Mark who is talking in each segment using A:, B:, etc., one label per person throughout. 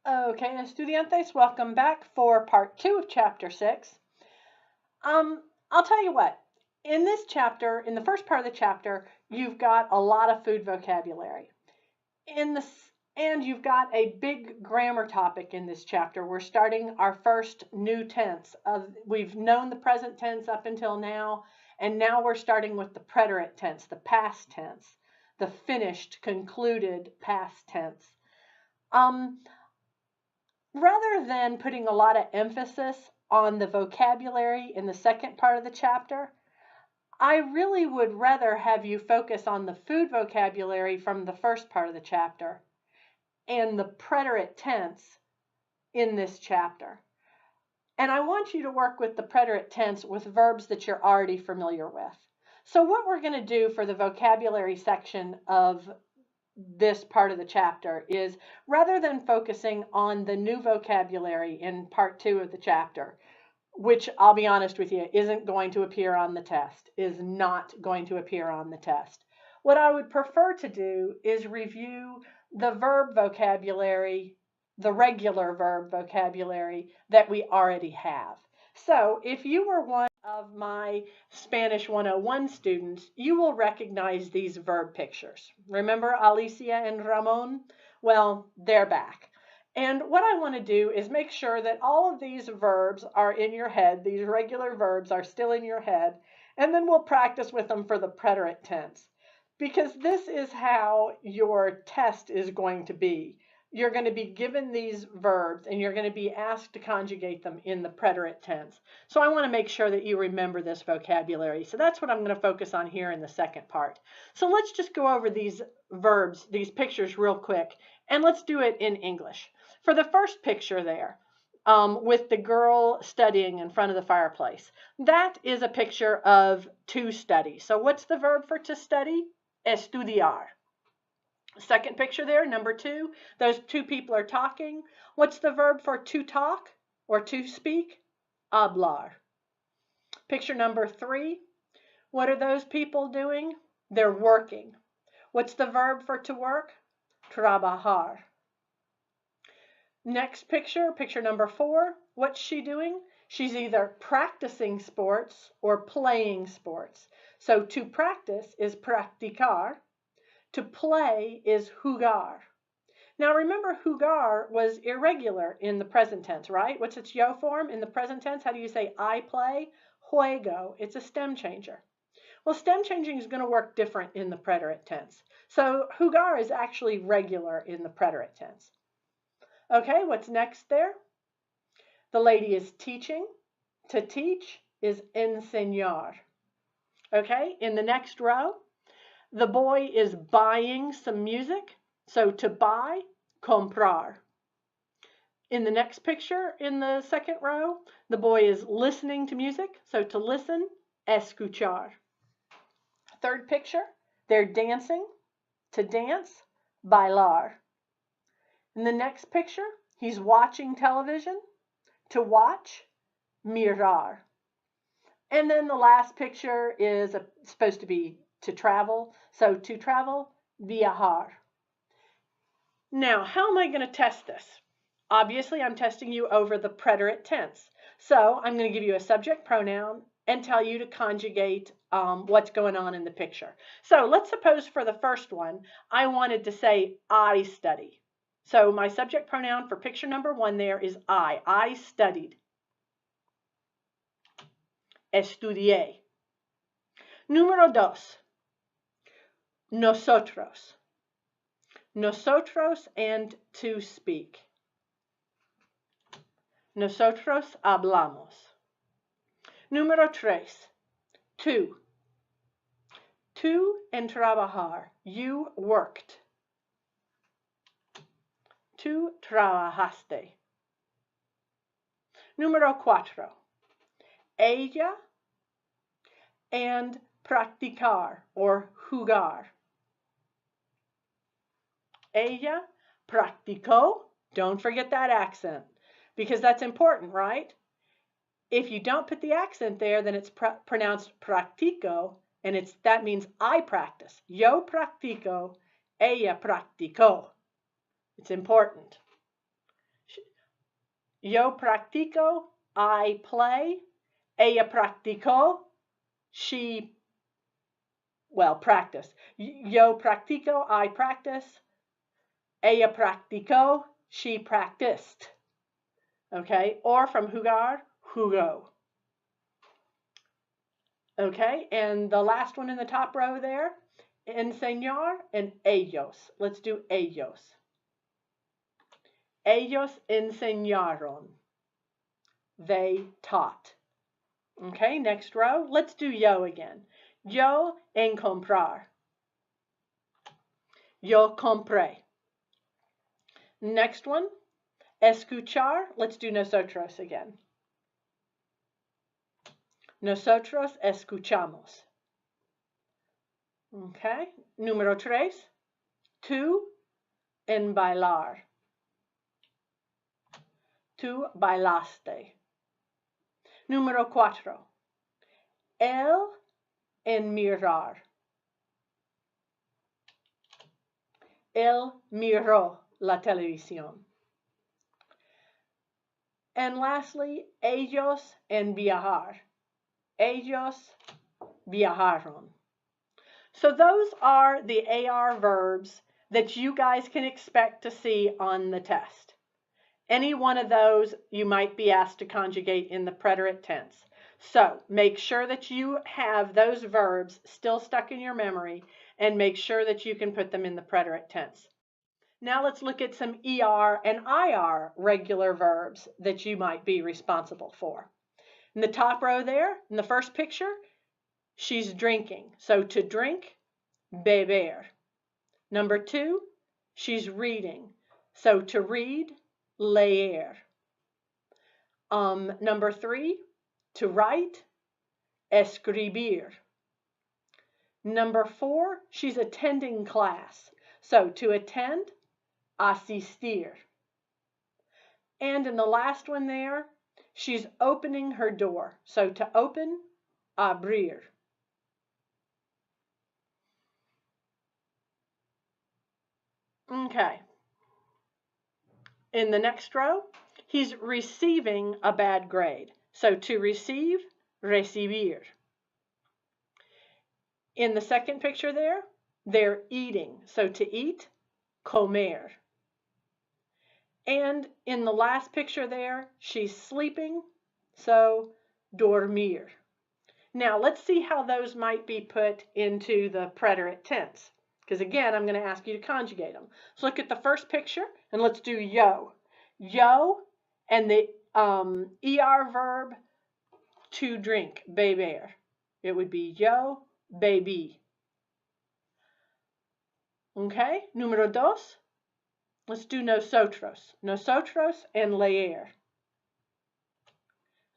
A: Okay, estudiantes, welcome back for part 2 of chapter 6. I'll tell you what, in this chapter, in the first part of the chapter, you've got a lot of food vocabulary. And you've got a big grammar topic in this chapter. We're starting our first new tense. We've known the present tense up until now, and now we're starting with the preterite tense, the past tense, the finished, concluded past tense. Rather than putting a lot of emphasis on the vocabulary in the second part of the chapter, I really would rather have you focus on the food vocabulary from the first part of the chapter and the preterite tense in this chapter. And I want you to work with the preterite tense with verbs that you're already familiar with. So what we're going to do for the vocabulary section of this part of the chapter is, rather than focusing on the new vocabulary in part 2 of the chapter, which I'll be honest with you, isn't going to appear on the test, is not going to appear on the test. What I would prefer to do is review the verb vocabulary, the regular verb vocabulary that we already have. So if you were one of my Spanish 101 students, you will recognize these verb pictures. Remember Alicia and Ramon? Well, they're back. And what I want to do is make sure that all of these verbs are in your head, these regular verbs are still in your head, and then we'll practice with them for the preterite tense. Because this is how your test is going to be. You're going to be given these verbs and you're going to be asked to conjugate them in the preterite tense. So I want to make sure that you remember this vocabulary. So that's what I'm going to focus on here in the second part. So let's just go over these verbs, these pictures real quick, and let's do it in English. For the first picture there, with the girl studying in front of the fireplace, that is a picture of to study. So what's the verb for to study? Estudiar. Second picture there, number 2, those two people are talking. What's the verb for to talk or to speak? Hablar. Picture number 3, what are those people doing? They're working. What's the verb for to work? Trabajar. Next picture, picture number 4, what's she doing? She's either practicing sports or playing sports. So to practice is practicar. To play is jugar. Now remember, jugar was irregular in the present tense, right? What's its yo form in the present tense? How do you say I play? Juego. It's a stem changer. Well, stem changing is going to work different in the preterite tense. So jugar is actually regular in the preterite tense. Okay, what's next there? The lady is teaching. To teach is enseñar. Okay, in the next row, the boy is buying some music, so to buy, comprar. In the next picture, in the second row, the boy is listening to music, so to listen, escuchar. Third picture, they're dancing, to dance, bailar. In the next picture, he's watching television, to watch, mirar. And then the last picture is supposed to be to travel. So to travel, viajar. Now, how am I going to test this? Obviously, I'm testing you over the preterite tense. So I'm going to give you a subject pronoun and tell you to conjugate what's going on in the picture. So let's suppose for the first one, I wanted to say I study. So my subject pronoun for picture number 1 there is I. I studied. Estudié. Número 2. Nosotros. Nosotros and to speak. Nosotros hablamos. Número 3. Tú. Tú and trabajar. You worked. Tú trabajaste. Número 4. Ella and practicar or jugar. Ella practicó. Don't forget that accent because that's important, right? If you don't put the accent there, then it's pronounced practico, and that means I practice. Yo practico, ella practicó. It's important. Yo practico, I play. Ella practicó, she, well, practice. Yo practico, I practice. Ella practicó, she practiced. Okay, or from jugar, jugó. Okay, and the last one in the top row there, enseñar and ellos. Let's do ellos. Ellos enseñaron. They taught. Okay, next row. Let's do yo again. Yo en comprar. Yo compré. Next one, escuchar. Let's do nosotros again. Nosotros escuchamos. Okay, número 3. Tú en bailar. Tú bailaste. Número 4. Él en mirar. Él miró la televisión. And lastly, ellos en viajar. Ellos viajaron. So those are the AR verbs that you guys can expect to see on the test. Any one of those you might be asked to conjugate in the preterite tense. So make sure that you have those verbs still stuck in your memory and make sure that you can put them in the preterite tense. Now let's look at some ER and IR regular verbs that you might be responsible for. In the top row there, in the first picture, she's drinking. So to drink, beber. Number 2, she's reading. So to read, leer. Number 3, to write, escribir. Number 4, she's attending class. So to attend, asistir. And in the last one there, she's opening her door. So to open, abrir. Okay. In the next row, he's receiving a bad grade. So to receive, recibir. In the second picture there, they're eating. So to eat, comer. And in the last picture there, she's sleeping. So dormir. Now let's see how those might be put into the preterite tense. Because again, I'm going to ask you to conjugate them. So look at the first picture and let's do yo. Yo and the ER verb to drink, beber. It would be yo, bebí. Okay, número 2. Let's do nosotros. Nosotros and leer.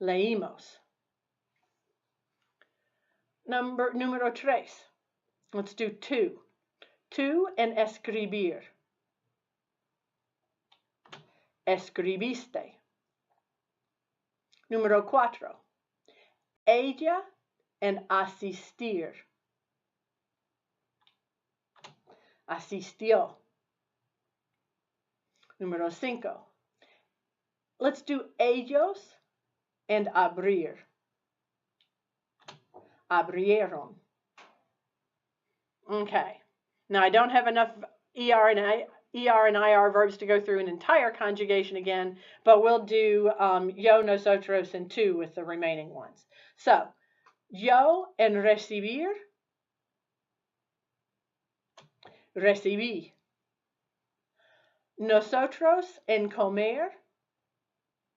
A: Leímos. Número 3. Let's do tú. Tú and escribir. Escribiste. Número 4. Ella and asistir. Asistió. Número 5. Let's do ellos and abrir. Abrieron. Okay. Now I don't have enough ER and IR verbs to go through an entire conjugation again, but we'll do yo, nosotros, and tú with the remaining ones. So, yo en recibir, recibí. Nosotros en comer.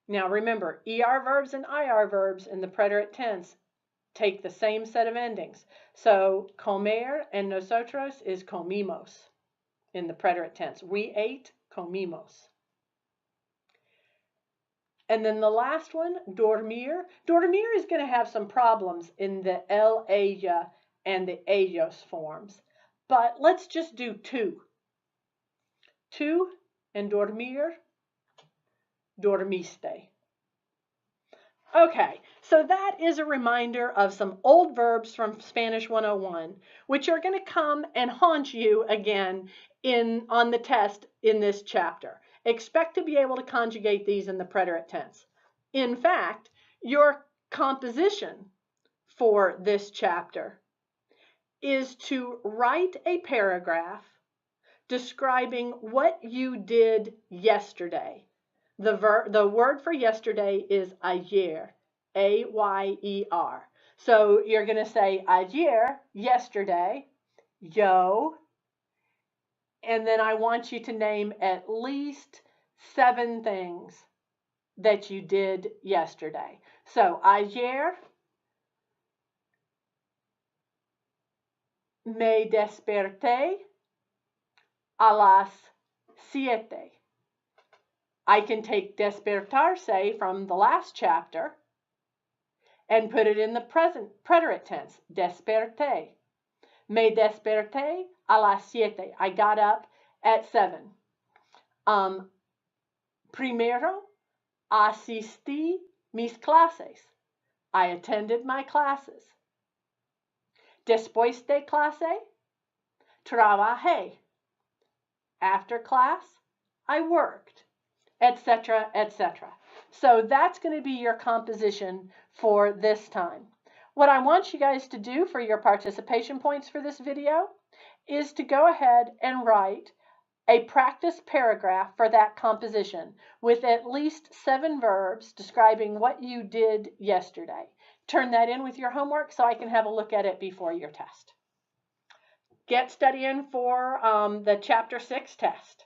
A: Now remember, ER verbs and IR verbs in the preterite tense take the same set of endings. So comer and nosotros is comimos in the preterite tense. We ate, comimos. And then the last one, dormir. Dormir is going to have some problems in the el, ella, and the ellos forms. But let's just do tú. Tú and dormir, dormiste. Okay, so that is a reminder of some old verbs from Spanish 101, which are going to come and haunt you again on the test in this chapter. expect to be able to conjugate these in the preterite tense. In fact, your composition for this chapter is to write a paragraph describing what you did yesterday. The word for yesterday is ayer, A-Y-E-R. So you're going to say ayer, yesterday, yo, and then I want you to name at least 7 things that you did yesterday. So ayer me desperté a las 7. I can take despertarse from the last chapter and put it in the present preterite tense, desperté. Me desperté a las 7. I got up at 7. Primero asistí mis clases. I attended my classes. Después de clase, trabajé. After class, I worked, etc., etc. So that's going to be your composition for this time. What I want you guys to do for your participation points for this video is to go ahead and write a practice paragraph for that composition with at least 7 verbs describing what you did yesterday. Turn that in with your homework so I can have a look at it before your test. Get studying for the Chapter 6 test.